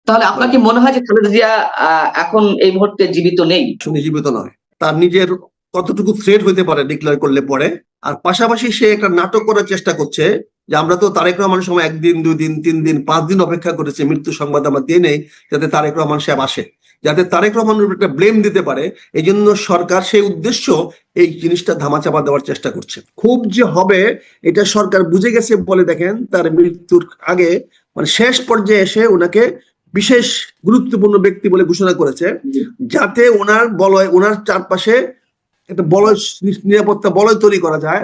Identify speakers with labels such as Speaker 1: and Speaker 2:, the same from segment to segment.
Speaker 1: তাহলে আপনার কি মনে হয় যে খালেদা জিয়া এখন এই মুহূর্তে জীবিত নেই?
Speaker 2: জীবিত নয়, তার নিজের কতটুকু থ্রেট হইতে পারে ডিক্লেয়ার করলে পরে। আর পাশাপাশি সে একটা নাটক করার চেষ্টা করছে যে আমরা তো তারেক রহমানের সময় 1 দিন 2 দিন 3 দিন 5 দিন অপেক্ষা করেছি মৃত্যু সংবাদ আমরা দিয়ে নেই যাতে তারেক রহমান সাহেব আসে, যাতে তারেক রহমানের উপর একটা ব্লেম দিতে পারে। এই জন্য সরকার সেই উদ্দেশ্য এই জিনিসটা ধামাচাপা দেওয়ার চেষ্টা করছে। খুব যে হবে এটা সরকার বুঝে গেছে বলে দেখেন তার মৃত্যুর আগে মানে শেষ পর্যায়ে এসে ওনাকে বিশেষ গুরুত্বপূর্ণ ব্যক্তি বলে ঘোষণা করেছে, যাতে ওনার বলয় ওনার চারপাশে একটা বলয় নিরাপত্তা বলয় তৈরি করা যায়,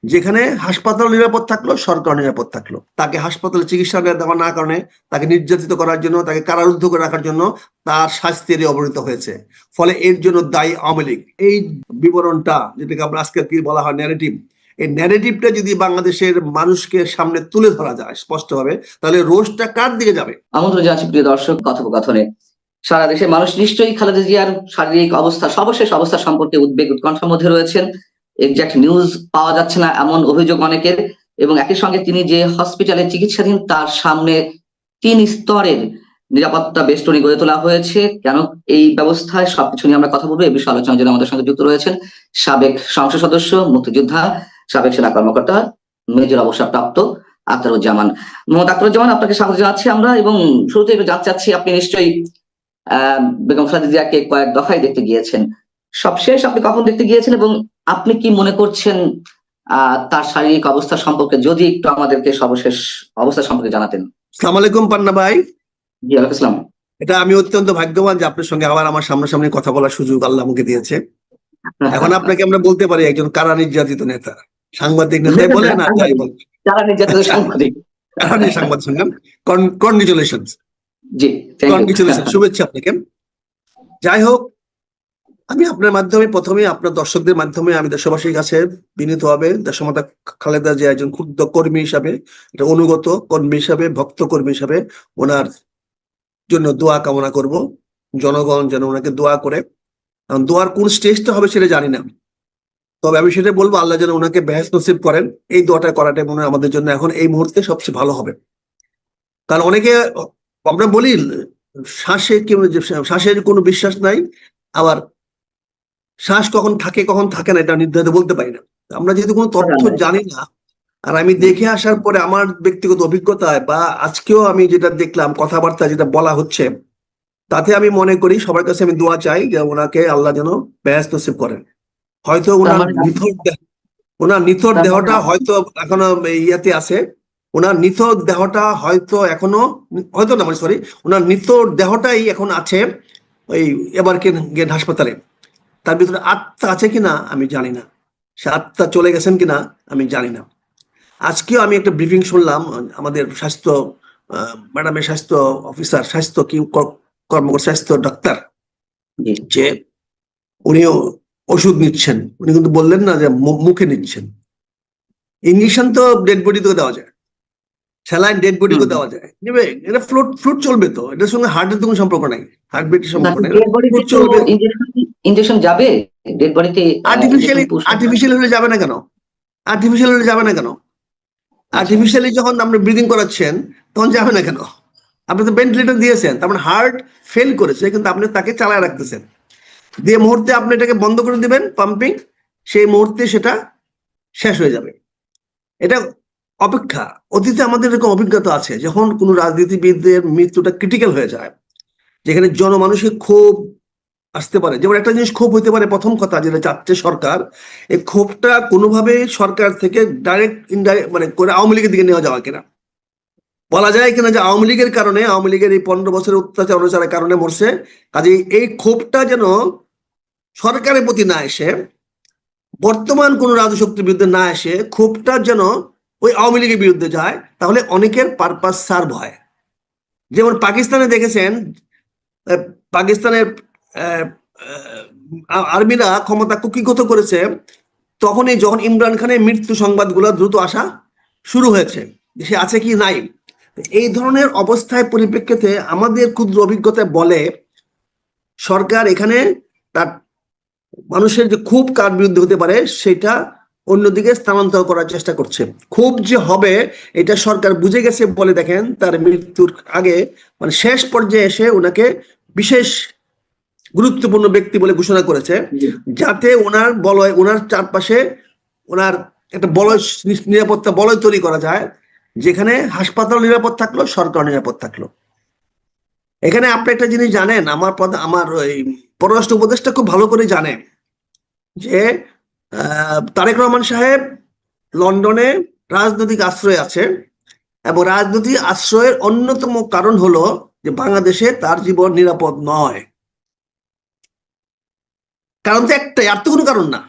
Speaker 2: যেখানে হাসপাতাল নিরাপদ থাকলো, সরকার নিরাপদ থাকলো। তাকে হাসপাতালে চিকিৎসা দেওয়া না কারণে তাকে নির্যাতিত করার জন্য, তাকে কারারুদ্ধ করে রাখার জন্য তার শাস্তির অবনীত হয়েছে। ফলে এর জন্য দায়ী আওয়ামী লীগ। এই বিবরণটা যেটাকে আমরা আজকে কি বলা হয় ন্যারেটিভ, এই ন্যারেটিভটা যদি বাংলাদেশের মানুষকে সামনে তুলে ধরা যায় স্পষ্টভাবে, তাহলে রোষটা কার দিকে যাবে?
Speaker 1: আমন্ত্রণ জানাচ্ছি প্রিয় দর্শক কথোপকথনে। সারা দেশে মানুষ নিশ্চয়ই খালেদা জিয়ার শারীরিক অবস্থা, সর্বশেষ অবস্থা সম্পর্কে উদ্বেগ উৎকণ্ঠার মধ্যে রয়েছেন। এক্সাক্ট নিউজ পাওয়া যাচ্ছে না এমন অভিযোগ অনেকের, এবং একই সঙ্গে তিনি যে হসপিটালে চিকিৎসাধীন তার সামনে 3 স্তরের নিরাপত্তা বেষ্টনী গড়ে তোলা হয়েছে। কেন এই ব্যবস্থায়, সবকিছু নিয়ে আমরা কথা বলবো। এই বিষয়ে আলোচনার জন্য আমাদের সঙ্গে যুক্ত রয়েছেন সাবেক সংসদ সদস্য, মুক্তিযোদ্ধা, সাবেক সেনা কর্মকর্তা, মেজর অবসরপ্রাপ্ত আখতারুজ্জামান। মোহাম্মদ আখতারুজ্জামান, আপনাকে স্বাগত জানাচ্ছি আমরা। এবং শুরুতে জানতে চাচ্ছি, আপনি নিশ্চয়ই বেগম খালেদা জিয়াকে কয়েক দফায় দেখতে গিয়েছেন। সবশেষ আপনি কখন দেখতে গিয়েছেন এবং আপনি কি মনে করছেন তার শারীরিক অবস্থা সম্পর্কে, যদি একটু আমাদেরকে সর্বশেষ অবস্থা সম্পর্কে জানাতেন?
Speaker 2: আসসালামু আলাইকুম পান্না ভাই।
Speaker 1: জি ওয়ালাইকুম আসসালাম।
Speaker 2: এটা আমি অত্যন্ত ভাগ্যবান যে আপনার সঙ্গে আবার আমার সামনাসামনি কথা বলার সুযোগ আল্লাহ আমাকে দিয়েছে। এখন আপনাকে আমরা বলতে পারি একজন কারা নির্যাতিত নেতা, সাংবাদিক নেতাই বলে না যাই বলে,
Speaker 1: কারা নির্যাতিত সাংবাদিক,
Speaker 2: সাংবাদিক শুনলাম। কনগ্রাচুলেশন,
Speaker 1: জি
Speaker 2: কনগ্রাচুলেশন, শুভেচ্ছা আপনাকে। যাই হোক, আমি আপনার মাধ্যমে প্রথমে আপনার দর্শকদের মাধ্যমে আমি দেশবাসীর কাছে বিনীতভাবে দেশমাতা খালেদা জিয়া একজন ক্ষুদ্র কর্মী হিসাবে, একটা অনুগত কর্মী হিসাবে, ভক্ত কর্মী হিসাবে ওনার জন্য দোয়া কামনা করব। জনগণ যেন ওনাকে দোয়া করে, কারণ দোয়ার কোন স্টেজটা হবে সেটা জানি না, তবে আমি সেটা বলবো আল্লাহ যেন ওনাকে বেহেশত নসিব করেন। এই দোয়াটা করাটাই মনে হয় আমাদের জন্য এখন এই মুহূর্তে সবচেয়ে ভালো হবে। কারণ অনেকে আমরা বলি শ্বাসের কোনো বিশ্বাস নাই, আবার শ্বাস কখন থাকে কখন থাকে না এটা নির্ধারিত বলতে পারি না। আমরা যেহেতু কোনো তথ্য জানি না, আর আমি দেখে আসার পরে আমার ব্যক্তিগত অভিজ্ঞতায় বা আজকেও আমি যেটা দেখলাম কথাবার্তা যেটা বলা হচ্ছে, তাতে আমি মনে করি সবার কাছে আমি দোয়া চাই যে ওনাকে আল্লাহ যেন বেহেশত নসিব করেন। হয়তো ওনার নিথর দেহটা হয়তো এখনো ইয়াতে আছে, ওনার নিথর দেহটা হয়তো এখনো, হয়তো না সরি, ওনার নিথর দেহটাই এখন আছে ওই এবারকে গেট হাসপাতালে। তার ভিতরে আত্মা আছে কিনা আমি জানি না, সে আত্মা চলে গেছেন কিনা আমি জানি না। আজকেও আমি একটা ব্রিফিং শুনলাম আমাদের স্বাস্থ্য ম্যাডামের, স্বাস্থ্য অফিসার, স্বাস্থ্য কি কর্মকর্তা, স্বাস্থ্য ডাক্তার, যে উনিও ওষুধ নিচ্ছেন। উনি কিন্তু বললেন না যে মুখে নিচ্ছেন। ইঞ্জেকশন তো ডেড বডিতেও দেওয়া যায়, স্যালাইন ডেড বডিতেও দেওয়া যায়, নেবে এটা ফ্লুট চলবে তো, এটার সঙ্গে হার্টের তো কোনো সম্পর্ক নাই, হার্টবিটের সম্পর্ক নাই, ফ্লুট চলবে।
Speaker 1: ইনজেকশন যাবে ডেড বডিতে?
Speaker 2: আর্টিফিশিয়ালি হলে যাবে না কেন? আর্টিফিশিয়াল হলে যাবে না কেন? আর্টিফিশিয়ালি যখন আপনি ব্রিদিং করাচ্ছেন তখন যাবে না কেন? আপনি তো ভেন্টিলেটর দিয়েছেন, তার মানে হার্ট ফেল করেছে, কিন্তু আপনি তাকে চালায় রাখতেছেন। দিয়ে মুহূর্তে আপনি এটাকে বন্ধ করে দিবেন পাম্পিং, সেই মুহূর্তে সেটা শেষ হয়ে যাবে। এটা অপেক্ষা। অতীতে আমাদের এরকম অভিজ্ঞতা আছে, যখন কোনো রাজনীতিবিদদের মৃত্যুটা ক্রিটিক্যাল হয়ে যায়, যেখানে জনমানুষের ক্ষোভ আসতে পারে। যেমন একটা জিনিস ক্ষোভ হইতে পারে, প্রথম কথা যেটা চাচ্ছে সরকার, এই ক্ষোভটা কোনোভাবে সরকার থেকে ডাইরেক্ট ইনডাইরেক্ট মানে করে আওয়ামী লীগের দিকে নেওয়া যাওয়া কিনা, বলা যায় কিনা যে আওয়ামী লীগের কারণে, আওয়ামী লীগের এই 15 বছরের অত্যাচার অনুচারের কারণে মরছে, কাজে এই ক্ষোভটা যেন সরকারের প্রতি না এসে, বর্তমান কোন রাজশক্তির বিরুদ্ধে না এসে, ক্ষোভটা যেন ওই আওয়ামী লীগের বিরুদ্ধে যায়, তাহলে অনেকের পারপাস সার্ভ হয়। যেমন পাকিস্তানে দেখেছেন, পাকিস্তানের আর্মিরা ক্ষমতা কুক্ষিগত করেছে, তখনই যখন ইমরান খানের মৃত্যু সংবাদগুলো দ্রুত আসা শুরু হয়েছে, সে আছে কি নাই। এই ধরনের অবস্থায় পরিপ্রেক্ষিতে আমাদের ক্ষুদ্র অভিজ্ঞতায় বলে সরকার এখানে তার মানুষের যে খুব কার বিরুদ্ধে হতে পারে সেটা অন্যদিকে স্থানান্তর করার চেষ্টা করছে। খুব যে হবে এটা সরকার বুঝে গেছে বলে দেখেন তার মৃত্যুর আগে মানে শেষ পর্যায়ে এসে ওনাকে বিশেষ গুরুত্বপূর্ণ ব্যক্তি বলে ঘোষণা করেছে, যাতে ওনার বলয়, ওনার চারপাশে ওনার একটা বলয়, নিরাপত্তা বলয় তৈরি করা যায়, যেখানে হাসপাতাল নিরাপদ থাকলো, সরকার নিরাপদ থাকলো। এখানে আপনি একটা জিনিস জানেন, আমার ওই পররাষ্ট্র উপদেষ্টা খুব ভালো করে জানে যে তারেক রহমান সাহেব লন্ডনে রাজনৈতিক আশ্রয় আছে, এবং রাজনৈতিক আশ্রয়ের অন্যতম কারণ হলো যে বাংলাদেশে তার জীবন নিরাপদ নয়। কারণ তো একটাই, আর তো কোনো কারণ না।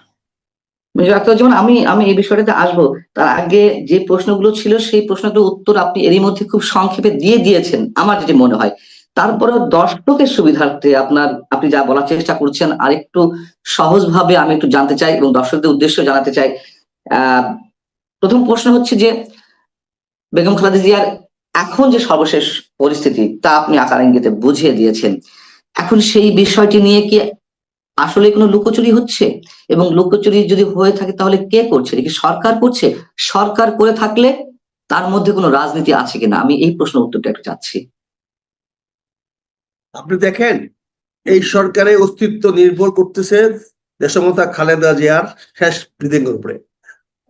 Speaker 1: যেমন আমি আমি এই বিষয়টাতে আসবো, তার আগে যে প্রশ্নগুলো ছিল সেই প্রশ্নগুলোর উত্তর আপনি এরই মধ্যে খুব সংক্ষেপে দিয়ে দিয়েছেন আমার যেটি মনে হয়। তারপরে দর্শকের সুবিধার্থে আপনি যা বলার চেষ্টা করছেন আরেকটু সহজভাবে আমি একটু জানতে চাই এবং দর্শকদের উদ্দেশ্যে জানাতে চাই। প্রথম প্রশ্ন হচ্ছে যে বেগম খালেদা জিয়ার এখন যে সর্বশেষ পরিস্থিতি তা আপনি আকার ইঙ্গিতে বুঝিয়ে দিয়েছেন। এখন সেই বিষয়টি নিয়ে কি আসলে কোনো লুকোচুরি হচ্ছে, এবং লুকোচুরি যদি হয়ে থাকে তাহলে কে করছে? কি সরকার করছে? সরকার করে থাকলে তার মধ্যে কোনো রাজনীতি আছে কিনা, আমি এই প্রশ্নের উত্তরটা একটু চাচ্ছি।
Speaker 2: আপনি দেখেন, এই সরকারের অস্তিত্ব নির্ভর করতেছে দেশমাতা খালেদা জিয়ার শেষ ব্রিদিংয়ের উপরে।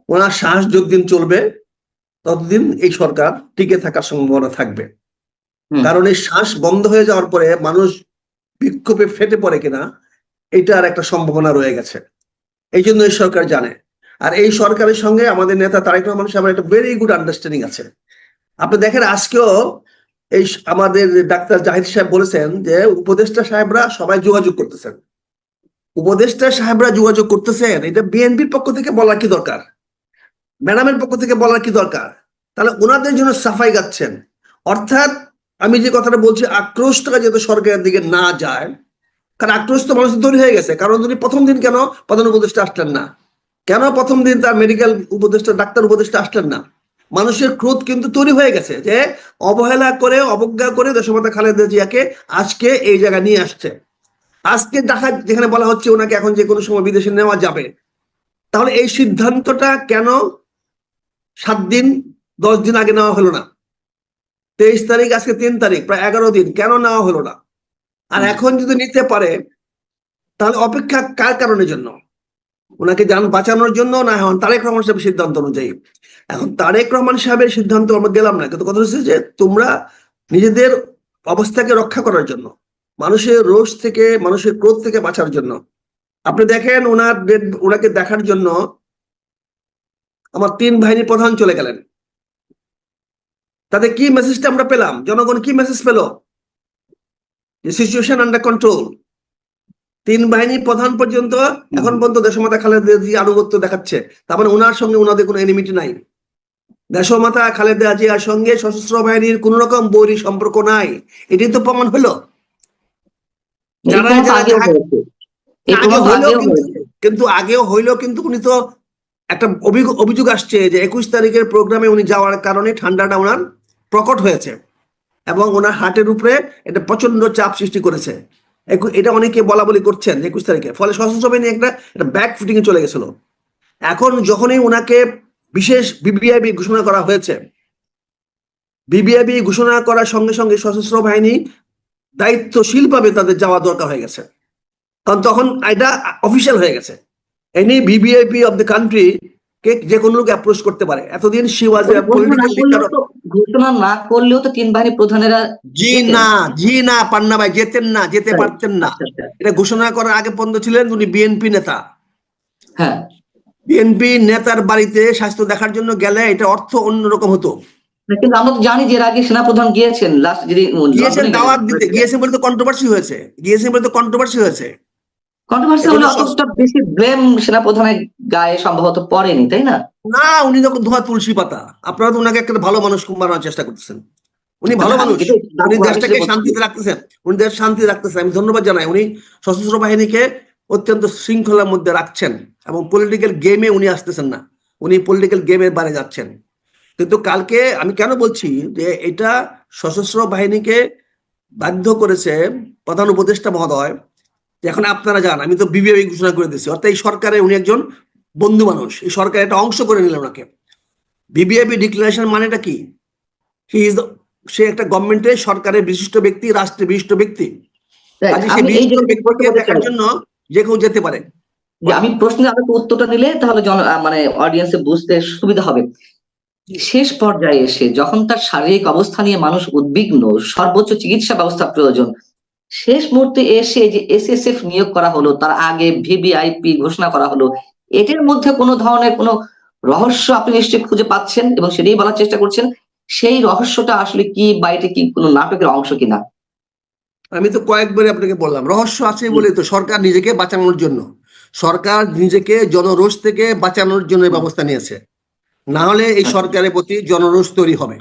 Speaker 2: ওনার শ্বাস যতদিন চলবে ততদিন এই সরকার টিকে থাকার সম্ভাবনা থাকবে। কারণ এই শ্বাস বন্ধ হয়ে যাওয়ার পরে মানুষ বিক্ষোভে ফেটে পড়ে কিনা এটার একটা সম্ভাবনা রয়ে গেছে। এই জন্য এই সরকার জানে। আর এই সরকারের সঙ্গে আমাদের নেতা তারেক রহমান সাহেবের একটা ভেরি গুড আন্ডারস্ট্যান্ডিং আছে। আপনি দেখেন আজকেও এই আমাদের ডাক্তার জাহিদ সাহেব বলেছেন যে উপদেষ্টা সাহেবরা সবাই যোগাযোগ করতেছেন। উপদেষ্টা সাহেবরা যোগাযোগ করতেছেন, এটা বিএনপির পক্ষ থেকে বলার কি দরকার? ম্যাডামের পক্ষ থেকে বলার কি দরকার? তাহলে ওনাদের জন্য সাফাই গাচ্ছেন। অর্থাৎ আমি যে কথাটা বলছি, আক্রোশটা যাতে সরকারের দিকে না যায়, কারণ আক্রোশ তো মানুষ তৈরি হয়ে গেছে। কারণ উনি প্রথম দিন কেন প্রধান উপদেষ্টা আসলেন না? কেন প্রথম দিন তার মেডিকেল উপদেষ্টা, ডাক্তার উপদেষ্টা আসলেন না? মানুষের ক্রোধ কিন্তু তৈরি হয়ে গেছে যে অবহেলা করে, অবজ্ঞা করে দেশমাতা খালেদা জিয়াকে আজকে এই জায়গায় নিয়ে আসছে। আজকে দেখা যেখানে বলা হচ্ছে ওনাকে এখন যে কোনো সময় বিদেশে নেওয়া যাবে, তাহলে এই সিদ্ধান্তটা কেন 7 দিন 10 দিন আগে নেওয়া হলো না? 23 তারিখ, আজকে 3 তারিখ, প্রায় 11 দিন কেন নেওয়া হলো না? আর এখন যদি নিতে পারে তাহলে অপেক্ষা কার কারণের জন্য? ওনাকে যান বাঁচানোর জন্য, না এখন তারেক রহমান সাহেবের সিদ্ধান্ত অনুযায়ী? এখন তারেক রহমান সাহেবের সিদ্ধান্ত আমরা গেলাম না, কিন্তু কথা হচ্ছে যে তোমরা নিজেদের অবস্থাকে রক্ষা করার জন্য, মানুষের রোষ থেকে, মানুষের ক্রোধ থেকে বাঁচার জন্য, আপনি দেখেন ওনাকে দেখার জন্য আমার 3 বাহিনী প্রধান চলে গেলেন। তাতে কি মেসেজটা আমরা পেলাম? জনগণ কি মেসেজ পেল? যে সিচুয়েশন আন্ডার কন্ট্রোল। 3 বাহিনী প্রধান পর্যন্ত এখন পর্যন্ত দেশমাতা খালেদা জিয়া আনুগত্য দেখাচ্ছে। তার মানে ওনার সঙ্গে ওনাদের কোনো এনিমিটি নাই। দেশমাতা খালেদা জিয়ার সঙ্গে সশস্ত্র বাহিনীর কোন রকম বৈরী সম্পর্ক নাই। এটাই তো প্রমাণ হলো। কিন্তু আগেও হইলো, কিন্তু উনি তো একটা অভিযোগ আসছে যে 21 তারিখের প্রোগ্রামে উনি যাওয়ার কারণে ঠান্ডাটা ওনার প্রকট হয়েছে এবং ওনার হার্টের উপরে এটা প্রচন্ড চাপ সৃষ্টি করেছে। এটা অনেকে বলা বলি করছেন 21 তারিখে, ফলে সশস্ত্র বাহিনী একটা ব্যাক ফুটিং এ চলে গেছিল। এখন যখনই ওনাকে বিশেষ বিবিআইবি ঘোষণা করা হয়েছে, বিবিআইবি ঘোষণা করার সঙ্গে সঙ্গে সশস্ত্র বাহিনী দায়িত্বশীলভাবে তাদের যাওয়া দরকার হয়ে গেছে, কারণ তখন এটা অফিসিয়াল হয়ে গেছে। Any VVIP of the country কে যে কোনো লোক অ্যাপ্রোচ করতে পারে। এতদিন she was a political leader.
Speaker 1: ঘোষণা না করলেও তো 3 বাহিনী প্রধানেরা
Speaker 2: জি না পান্না ভাই যেতেন না, যেতে পারতেন না। এটা ঘোষণা করার আগে পর্যন্ত ছিলেন উনি বিএনপি নেতা।
Speaker 1: হ্যাঁ,
Speaker 2: বিএনপি নেতার বাড়িতে স্বাস্থ্য দেখার জন্য গেলে এটা অর্থ অন্যরকম হতো।
Speaker 1: কিন্তু আমরা তো জানি যে এর আগে সেনাপ্রধান গিয়েছেন, লাস্ট যদি
Speaker 2: গিয়েছেন দাওয়াত দিতে, গিয়েছেন বলে তো কন্ট্রোভার্সি হয়েছে,
Speaker 1: কন্ট্রোভার্সি হলে অতটা বেশি ব্লেম সেনাপ্রধানের গায়ে সম্ভবত পড়েনি, তাই না?
Speaker 2: না, উনি যখন ধোয়া তুলসী পাতা। আপনারা তো ওনাকে একটা ভালো মানুষ বানানোর চেষ্টা করতেছেন। উনি ভালো মানুষ, উনি দেশটাকে শান্তিতে রাখতেছেন, উনি দেশ শান্তি রাখতেছেন। আমি ধন্যবাদ জানাই। উনি সশস্ত্র বাহিনীকে অত্যন্ত শৃঙ্খলার মধ্যে রাখছেন এবং পলিটিক্যাল গেমে উনি আসতেছেন না, উনি পলিটিক্যাল গেমের বাইরে যাচ্ছেন। কিন্তু কালকে আমি কেন বলছি যে এটা সশস্ত্র বাহিনীকে বাধ্য করেছে প্রধান উপদেষ্টা মহোদয়, এখন আপনারা যান, আমি তো বিবিআই ঘোষণা করে দিচ্ছি, অর্থাৎ এই সরকারে উনি একজন বন্ধু মানুষ, এই সরকার একটা অংশ করে নিল ওনাকে। ভিভিআইপি ডিক্লারেশন মানেটা কি? সে একটা গভর্নমেন্টের, সরকারের বিশিষ্ট ব্যক্তি, রাষ্ট্রের বিশিষ্ট ব্যক্তি। কাজে সে
Speaker 1: আমি এই
Speaker 2: বিশিষ্ট
Speaker 1: যে
Speaker 2: ব্যক্তিকে দেখার জন্য যে কেউ যেতে পারে।
Speaker 1: যে আমি প্রশ্নের আরেকটু উত্তরটা দিলে তাহলে মানে অডিয়েন্সে বুঝতে সুবিধা হবে। শেষ পর্যায়ে এসে যখন তার শারীরিক অবস্থা নিয়ে মানুষ উদ্বিগ্ন, সর্বোচ্চ চিকিৎসা ব্যবস্থা প্রয়োজন, শেষ মুহূর্তে এসে যে এসএসএফ নিয়োগ করা হলো, তার আগে ভিভিআইপি ঘোষণা করা হলো, এটার মধ্যে কোনো ধরনের কোনো রহস্য আপনি নিশ্চয়ই খুঁজে পাচ্ছেন এবং সেটাই বলার চেষ্টা করছেন। সেই রহস্যটা আসলে কি, বা এটা কি কোনো নাটকের অংশ কিনা?
Speaker 2: আমি তো কয়েকবারে আপনাকে বললাম রহস্য আছে বলে তো সরকার নিজেকে বাঁচানোর জন্য, সরকার নিজেকে জনরোষ থেকে বাঁচানোর জন্য ব্যবস্থা নিয়েছে। না হলে এই সরকারের প্রতি জনরোষ তৈরি হবে।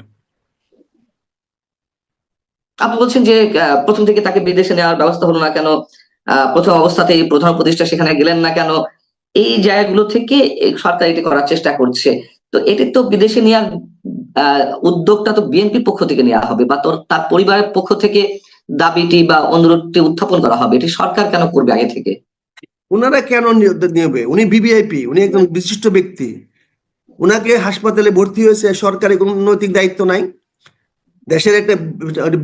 Speaker 1: আপনি বলছেন যে প্রথম থেকে তাকে বিদেশে নেওয়ার ব্যবস্থা হলো না কেন, প্রথম অবস্থাতেই প্রধান উপদেষ্টা সেখানে গেলেন না কেন, এই জায়গাগুলো থেকে সরকার এটি করার চেষ্টা করছে। তো এটি তো বিদেশে নেওয়ার উদ্যোগটা তো বিএনপির পক্ষ থেকে নেওয়া হবে, বা তার পরিবারের পক্ষ থেকে দাবিটি বা অনুরোধটি উত্থাপন করা হবে, এটি সরকার কেন করবে আগে থেকে?
Speaker 2: ওনারা কেন নেবে? উনি ভিভিআইপি, উনি একজন বিশিষ্ট ব্যক্তি, উনাকে হাসপাতালে ভর্তি হয়েছে, সরকারি কোনো নৈতিক দায়িত্ব নাই। দেশের একটা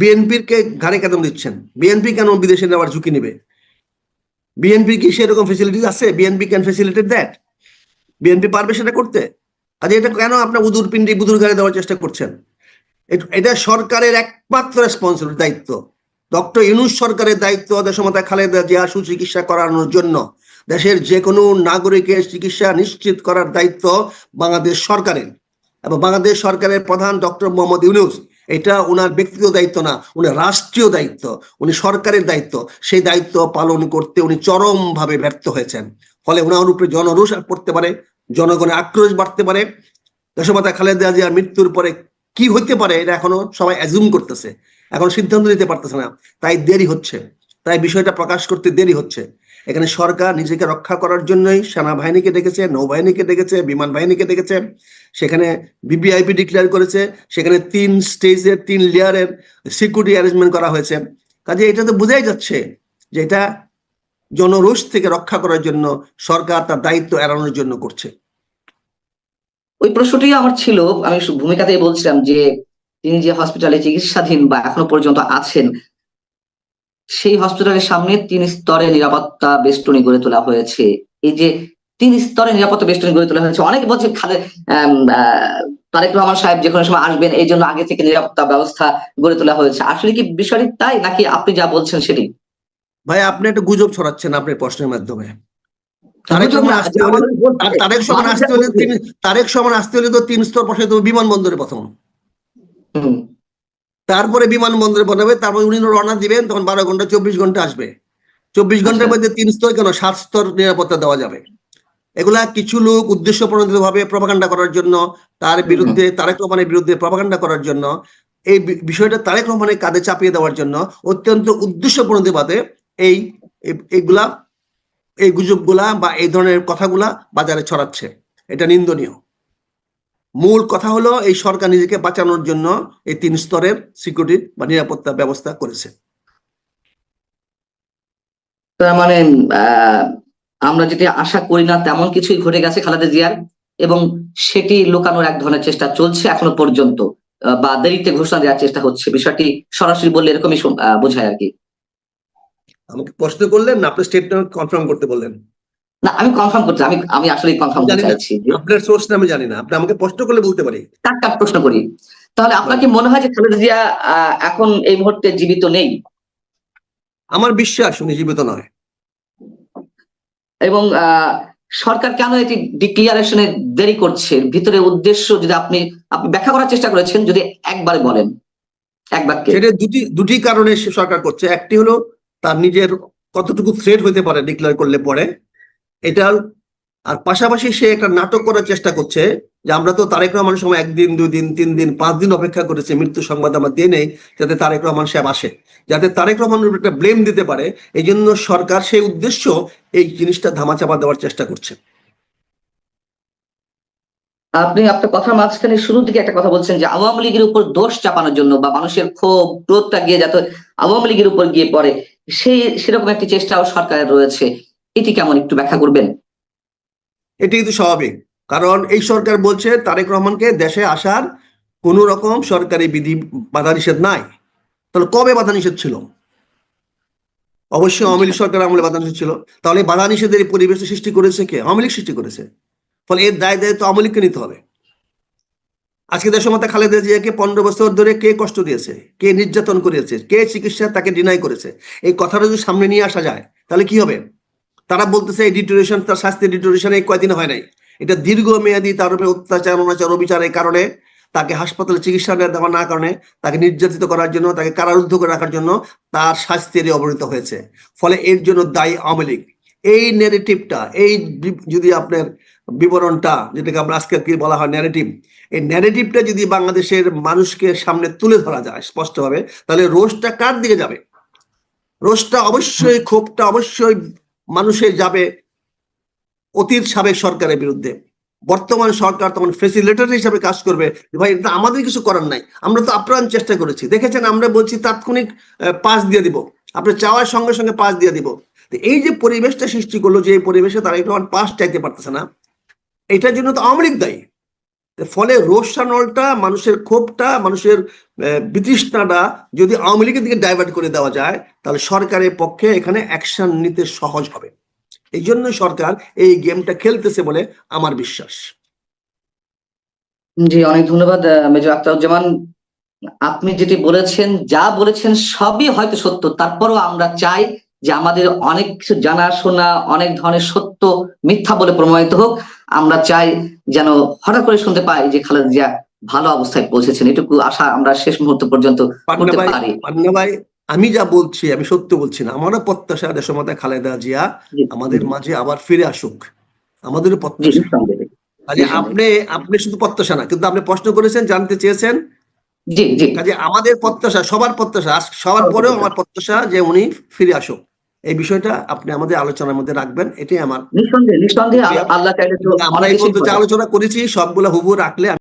Speaker 2: বিএনপির কে ঘাড়ে কাঁদন দিচ্ছেন। বিএনপি কেন বিদেশে নেওয়ার ঝুঁকি নেবে? বিএনপি কি সেরকম ফেসিলিটি আছে? BNP can facilitate that? BNP পারবে সেটা করতে? আজ এটা কেন আপনার উদুর পিন্ডি বুদুর ঘাড়ে দেওয়ার চেষ্টা করছেন? এটা সরকারের একমাত্র রেসপন্সিবিলিটি, দায়িত্ব। ডক্টর ইউনূস সরকারের দায়িত্ব দেশমাতা খালেদা জিয়া সুচিকিৎসা করানোর জন্য, দেশের যে কোনো নাগরিকের চিকিৎসা নিশ্চিত করার দায়িত্ব বাংলাদেশ সরকারের, এবং বাংলাদেশ সরকারের প্রধান ডক্টর মোহাম্মদ ইউনূস। এটা ওনার ব্যক্তিগত দায়িত্ব না, উনি রাষ্ট্রীয় দায়িত্ব, উনি সরকারের দায়িত্ব। সেই দায়িত্ব পালন করতে উনি চরমভাবে ব্যর্থ হয়েছেন। ফলে ওনার উপরে জনরোষ পড়তে পারে, জনগণের আক্রোশ বাড়তে পারে। দেশমাতা খালেদা জিয়ার মৃত্যুর পরে কি হইতে পারে এটা এখনো সবাই অ্যাজুম করতেছে, এখন সিদ্ধান্ত নিতে পারতেছে না, তাই দেরি হচ্ছে, তাই বিষয়টা প্রকাশ করতে দেরি হচ্ছে। এখানে সরকার নিজেকে রক্ষা করার জন্যই সেনাবাহিনীকে ডেকেছে, নৌবাহিনীকে ডেকেছে, বিমান বাহিনীকে ডেকেছে, সেখানে ভিভিআইপি ডিক্লেয়ার করেছে, সেখানে 3 স্টেজের 3 লেয়ারের সিকিউরিটি অ্যারেঞ্জমেন্ট করা হয়েছে। কাজে এটা তো বোঝাই যাচ্ছে যে এটা জনরোষ থেকে রক্ষা করার জন্য সরকার তার দায়িত্ব এড়ানোর জন্য করছে।
Speaker 1: ওই প্রশ্নটি আমার ছিল, আমি ভূমিকাতেই বলছিলাম যে তিনি যে হসপিটালে চিকিৎসাধীন বা এখনো পর্যন্ত আছেন, সেই হসপিটালের সামনে 3 স্তরে নিরাপত্তা বেষ্টনী গড়ে তোলা হয়েছে। এই যে 3 স্তরে নিরাপত্তা বেষ্টনী গড়ে তোলা হয়েছে, অনেকে বলছে তারেক রহমান সাহেব যে কোনো সময় আসবেন, এই জন্য আগে থেকে নিরাপত্তা ব্যবস্থা গড়ে তোলা হয়েছে। আসলে কি বিষয়টি তাই, নাকি আপনি যা বলছেন সেটি?
Speaker 2: ভাই, আপনি একটা গুজব ছড়াচ্ছেন আপনার প্রশ্নের মাধ্যমে। তারেক রহমান আসতে হলে তো 3 স্তর বসাইতে হবে বিমানবন্দরে প্রথম, তারপরে বিমানবন্দরে বানাবে, তারপর উনি রওনা দিবেন, তখন 12 ঘন্টা 24 ঘন্টা আসবে। 24 ঘন্টার মধ্যে 3 স্তর কেন, 7 স্তর নিরাপত্তা দেওয়া যাবে। এগুলা কিছু লোক উদ্দেশ্য প্রণোদিত ভাবে প্রপাগান্ডা করার জন্য, তার বিরুদ্ধে, তারেক রহমানের বিরুদ্ধে প্রপাগান্ডা করার জন্য, এই বিষয়টা তারেক রহমানের কাঁধে চাপিয়ে দেওয়ার জন্য অত্যন্ত উদ্দেশ্য প্রণোদিতভাবে এইগুলা, এই গুজবগুলা বা এই ধরনের কথাগুলা বাজারে ছড়াচ্ছে। এটা নিন্দনীয়। মূল কথা হলো এই সরকার নিজেকে বাঁচানোর জন্য এই 3 স্তরের সিকিউরিটি বা নিরাপত্তা ব্যবস্থা করেছে।
Speaker 1: তার মানে আমরা যেটি আশা করি না তেমন কিছুই ঘটে গেছে খালেদা জিয়ার, এবং সেটি লুকানোর এক ধরনের চেষ্টা চলছে এখনো পর্যন্ত, বা দেরিতে ঘোষণা দেওয়ার চেষ্টা হচ্ছে। বিষয়টি সরাসরি বললে এরকমই বোঝায় আর কি।
Speaker 2: আমাকে প্রশ্ন করলেন না, আপনি স্টেটমেন্ট কনফার্ম করতে বললেন?
Speaker 1: না, আমি কনফার্ম করছি, আমি আসলে কনফার্ম করতে চাইছি যে
Speaker 2: আপনার সোর্সটা আমি জানি না, আপনি আমাকে প্রশ্ন করলে বলতে পারি।
Speaker 1: কাট প্রশ্ন করি, তাহলে আপনার কি মনে হয় যে খালেদা জিয়া এখন এই মুহূর্তে জীবিত নেই?
Speaker 2: আমার বিশ্বাস উনি জীবিত নয়।
Speaker 1: এবং সরকার কেন এটি ডিক্লিয়ারেশনে দেরি করছে? ভিতরে উদ্দেশ্য যদি আপনি ব্যাখ্যা করার চেষ্টা করেছেন, যদি একবারে বলেন, এক বাক্যে।
Speaker 2: সেটা দুটি কারণে সরকার করছে। একটি হলো তার নিজের কতটুকু থ্রেট হতে পারে ডিক্লেয়ার করলে পরে, এটা। আর পাশাপাশি সে একটা নাটক করার চেষ্টা করছে যে আমরা তো তারেক রহমানের সময় 1 দিন 2 দিন 3 দিন 5 দিন অপেক্ষা করেছি, মৃত্যু সংবাদ আমরা দিয়ে নেই যাতে তারেক রহমান সাহেব আসে, যাতে তারেক রহমানের উপর একটা ব্লেম দিতে পারে। এই জন্য সরকার সেই উদ্দেশ্য এই জিনিসটা ধামাচাপা দেওয়ার চেষ্টা করছে।
Speaker 1: আপনি আপনার কথার মাঝখানে শুরুর দিকে একটা কথা বলছেন যে আওয়ামী লীগের উপর দোষ চাপানোর জন্য, বা মানুষের ক্ষোভ ক্রোধটা গিয়ে যাতে আওয়ামী লীগের উপর গিয়ে পড়ে, সেরকম একটি চেষ্টাও সরকারের রয়েছে। এটি কেমন, একটু ব্যাখ্যা করবেন?
Speaker 2: এটি কিন্তু স্বাভাবিক, কারণ এই সরকার বলছে তারেক রহমানকে দেশে আসার কোন রকম সরকারি বিধি বাধা নিষেধ নাই। তাহলে কবে বাধা নিষেধ ছিল? অবশ্যই আওয়ামী লীগ সরকার আমলে বাধা নিষেধ ছিল। তাহলে এই বাধা নিষেধের এই পরিবেশ সৃষ্টি করেছে কে? আওয়ামী লীগ সৃষ্টি করেছে। ফলে এর দায় দায়িত্ব আওয়ামী লীগকে নিতে হবে। আজকে দেশমাতা খালেদা জিয়াকে 15 বছর ধরে কে কষ্ট দিয়েছে, কে নির্যাতন করেছে, কে চিকিৎসা তাকে ডিনাই করেছে, এই কথাটা যদি সামনে নিয়ে আসা যায় তাহলে কি হবে? তারা বলতেছে এই ডিটোরেশন, তার শাস্তি ডিটোরেশন এই কয়দিন হয় নাই, এটা দীর্ঘমেয়াদী তার উপরে অত্যাচার অনাচার অবিচারের কারণে, তাকে হাসপাতালে চিকিৎসা দেওয়া না কারণে, তাকে নির্যাতিত করার জন্য, তাকে কারারুদ্ধ করে রাখার জন্য তার শাস্তির অবনীত হয়েছে। ফলে এর জন্য দায়ী আওয়ামী লীগ। এই ন্যারেটিভটা, এই যদি আপনার বিবরণটা, যেটাকে আমরা আজকে কি বলা হয় ন্যারেটিভ, এই ন্যারেটিভটা যদি বাংলাদেশের মানুষকে সামনে তুলে ধরা যায় স্পষ্টভাবে, তাহলে রোষটা কার দিকে যাবে? রোষটা অবশ্যই, ক্ষোভটা অবশ্যই মানুষের যাবে অতীত সাবেক সরকারের বিরুদ্ধে। বর্তমান সরকার তখন ফেসিলিটেটর হিসাবে কাজ করবে, ভাই এটা আমাদের কিছু করার নাই, আমরা তো আপ্রাণ চেষ্টা করেছি, দেখেছেন আমরা বলছি তাৎক্ষণিক পাস দিয়ে দিব, আপনি চাওয়ার সঙ্গে সঙ্গে পাস দিয়ে দিব। এই যে পরিবেশটা সৃষ্টি করলো, যে এই পরিবেশে তারা একটু পাস চাইতে পারতেছে না, এটার জন্য তো আওয়ামী লীগ দায়ী। ফলে রোষানলটা, মানুষের ক্ষোভটা, মানুষের বিতৃষ্ণাটা যদি আওয়ামী লীগের দিকে ডাইভার্ট করে দেওয়া যায়, তাহলে সরকারের পক্ষে এখানে অ্যাকশন নিতে সহজ হবে। এই জন্য সরকার এই গেমটা খেলতেছে বলে আমার বিশ্বাস।
Speaker 1: জি, অনেক ধন্যবাদ মেজর আখতারুজ্জামান। আপনি যেটি বলেছেন, যা বলেছেন সবই হয়তো সত্য, তারপরও আমরা চাই যে আমাদের অনেক কিছু জানাশোনা, অনেক ধরনের সত্য মিথ্যা বলে প্রমাণিত হোক। আমরা চাই যেন হঠাৎ করে শুনতে পাই যে খালেদা জিয়া ভালো অবস্থায় পৌঁছেছেন, এটুকু আশা আমরা শেষ মুহূর্ত পর্যন্ত করতে পারি।
Speaker 2: পান্না ভাই, আমি যা বলছি আমি সত্য বলছি না, আমারও প্রত্যাশা দেশমাতা খালেদা জিয়া আমাদের মাঝে আবার ফিরে আসুক, আমাদেরও প্রত্যাশা। আপনি শুধু প্রত্যাশা না, কিন্তু আপনি প্রশ্ন করেছেন, জানতে চেয়েছেন।
Speaker 1: জি জি,
Speaker 2: কাজে আমাদের প্রত্যাশা, সবার প্রত্যাশা, সবার পরেও আমার প্রত্যাশা যে উনি ফিরে আসুক। এই বিষয়টা আপনি আমাদের আলোচনার মধ্যে রাখবেন, এটাই আমার
Speaker 1: নিঃসন্দেহে নিঃসন্দেহে আল্লাহ চাইলে তো
Speaker 2: আমরা এই পর্যন্ত যে আলোচনা করেছি সবগুলো হুবহু রাখলে